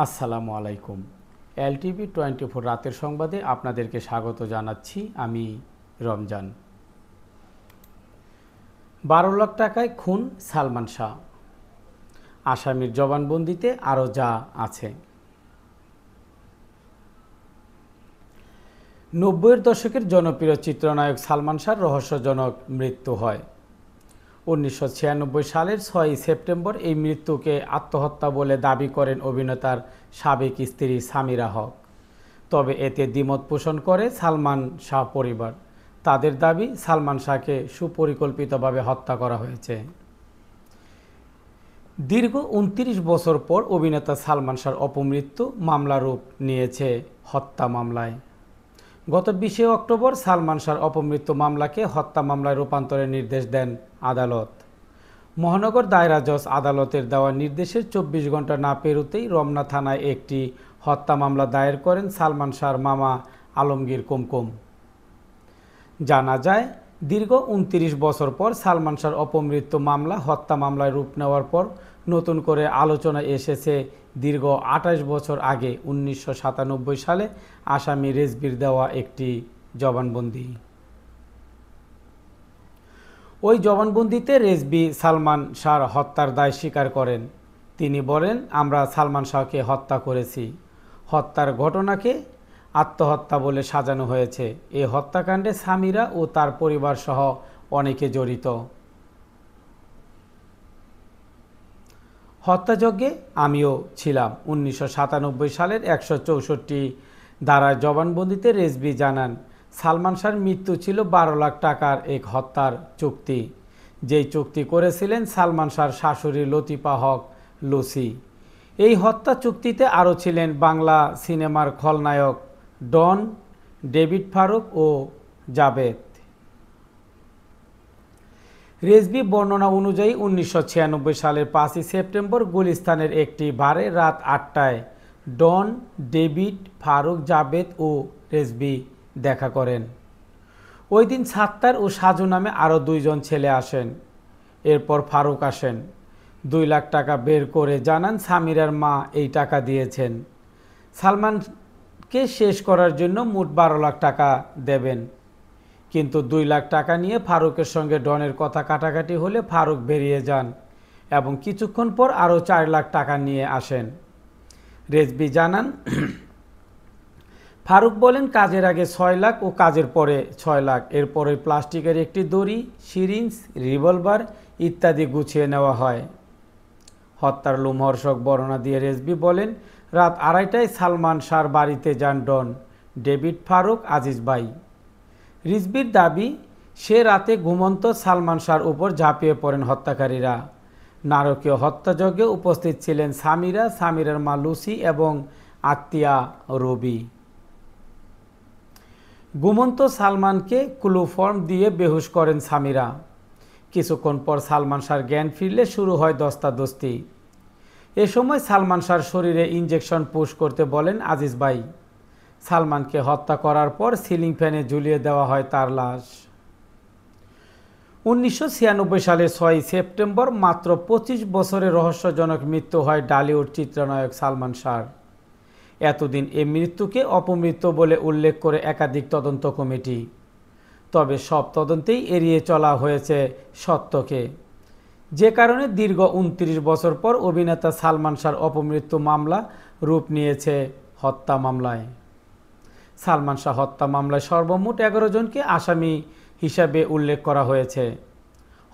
আসসালামু আলাইকুম। এলটিভি 24 রাতের সংবাদে আপনাদেরকে স্বাগত জানাচ্ছি। আমি রমজান। 12 লাখ টাকায় খুন সালমান শাহ, আসামির জবানবন্দিতে আরও যা আছে। 90-এর দশকের জনপ্রিয় চিত্রনায়ক সালমান শাহর রহস্যজনক মৃত্যু হয়। 1996 সালের 6 সেপ্টেম্বর এই মৃত্যুকে আত্মহত্যা বলে দাবি করেন অভিনেতার সাবেক স্ত্রী সামিরা হক। তবে এতে দ্বিমত পোষণ করে সালমান শাহ পরিবার। তাদের দাবি, সালমান শাহকে সুপরিকল্পিতভাবে হত্যা করা হয়েছে। দীর্ঘ 29 বছর পর অভিনেতা সালমান শাহর অপমৃত্যু মামলা রূপ নিয়েছে হত্যা মামলায়। গত 20 অক্টোবর সালমান শাহর অপমৃত্যু মামলাকে হত্যা মামলায় রূপান্তরের নির্দেশ দেন আদালত। মহানগর দায়রা জজ আদালতের দেওয়া নির্দেশের 24 ঘন্টা না পেরোতেই রমনা থানায় একটি হত্যা মামলা দায়ের করেন সালমান শাহর মামা আলমগীর কুমকুম। জানা যায়, দীর্ঘ 29 বছর পর সালমান শাহর অপমৃত্যু মামলা হত্যা মামলায় রূপ নেওয়ার পর নতুন করে আলোচনায় এসেছে দীর্ঘ 28 বছর আগে 1997 সালে আসামি রেজভির দেওয়া একটি জবানবন্দি। ওই জবানবন্দিতে রেজভি সালমান শাহর হত্যার দায় স্বীকার করেন। তিনি বলেন, আমরা সালমান শাহকে হত্যা করেছি। হত্যার ঘটনাকে আত্মহত্যা বলে সাজানো হয়েছে। এই হত্যাকাণ্ডে সামিরা ও তার পরিবার সহ অনেকে জড়িত। হত্যাযজ্ঞে আমিও ছিলাম। 1997 সালের 164 ধারার জবানবন্দিতে রেজভি জানান, সালমান শাহর মৃত্যু ছিল 12 লাখ টাকার এক হত্যার চুক্তি, যেই চুক্তি করেছিলেন সালমান শাহর শাশুড়ি লতিফা হক লুসি। এই হত্যা চুক্তিতে আরও ছিলেন বাংলা সিনেমার খলনায়ক ডন, ডেভিড ফারুক ও জাবেদ। রেজভি বর্ণনা অনুযায়ী 1996 সালের 5 সেপ্টেম্বর গুলিস্তানের একটি বারে রাত 8টায় ডন, ডেভিড, ফারুক, জাবেদ ও রেজভি দেখা করেন। ওই দিন সাত্তার ও সাজু নামে আরও 2 জন ছেলে আসেন। এরপর ফারুক আসেন। 2 লাখ টাকা বের করে জানান সামিরার মা এই টাকা দিয়েছেন। সালমানকে শেষ করার জন্য মোট 12 লাখ টাকা দেবেন। কিন্তু 2 লাখ টাকা নিয়ে ফারুকের সঙ্গে ডনের কথা কাটাকাটি হলে ফারুক বেরিয়ে যান এবং কিছুক্ষণ পর আরও 4 লাখ টাকা নিয়ে আসেন। রেজভি জানান, ফারুক বলেন, কাজের আগে 6 লাখ ও কাজের পরে 6 লাখ। এরপরে প্লাস্টিকের একটি দড়ি, সিরিঞ্জ, রিভলভার ইত্যাদি গুছিয়ে নেওয়া হয়। হত্যার লোমহর্ষক বর্ণনা দিয়ে রেজভি বলেন, রাত 2:30টায় সালমান শাহর বাড়িতে যান ডন, ডেভিড, ফারুক, আজিজ ভাই। রিজভির দাবি, সে রাতে ঘুমন্ত সালমান শাহর উপর ঝাঁপিয়ে পড়েন হত্যাকারীরা। নারকীয় হত্যাযজ্ঞে উপস্থিত ছিলেন সামিরা, সামিরার মা লুসি এবং আত্মীয়া রবি। ঘুমন্ত সালমানকে ক্লোরোফর্ম দিয়ে বেহুশ করেন সামিরা। কিছুক্ষণ পর সালমান শাহর জ্ঞান ফিরলে শুরু হয় ধস্তাধস্তি। এ সময় সালমান শাহর শরীরে ইঞ্জেকশন পুশ করতে বলেন আজিজ ভাই। সালমানকে হত্যা করার পর সিলিং ফ্যানে ঝুলিয়ে দেওয়া হয় তার লাশ। 1996 সালে 6 সেপ্টেম্বর মাত্র 25 বছরে রহস্যজনক মৃত্যু হয় ঢালিউড চিত্রনায়ক সালমান শাহর। এতদিন এই মৃত্যুকে অপমৃত্যু বলে উল্লেখ করে একাধিক তদন্ত কমিটি। তবে সব তদন্তেই এড়িয়ে চলা হয়েছে সত্যকে, যে কারণে দীর্ঘ 29 বছর পর অভিনেতা সালমান শাহর অপমৃত্যু মামলা রূপ নিয়েছে হত্যা মামলায়। সালমান শাহ হত্যা মামলায় সর্বমোট 11 জনকে আসামি হিসাবে উল্লেখ করা হয়েছে।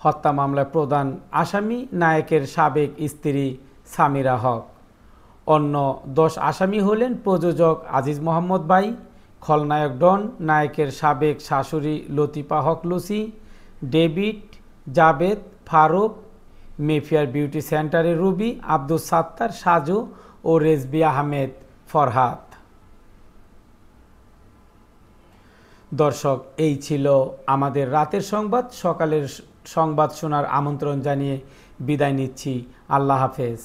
হত্যা মামলায় প্রধান আসামি নায়কের সাবেক স্ত্রী সামিরা হক। অন্য 10 আসামি হলেন প্রযোজক আজিজ মোহাম্মদ ভাই, খলনায়ক ডন, নায়কের সাবেক শাশুড়ি Latifa Haque Lucy, David, Javed, Faruk, Mayfair beauty সেন্টারের রুবি, আব্দুল সাত্তার, সাজু ও রেজভি আহমেদ ফরহাদ। দর্শক, এই ছিল আমাদের রাতের সংবাদ। সকালের সংবাদ শোনার আমন্ত্রণ জানিয়ে বিদায় নিচ্ছি। আল্লাহ হাফেজ।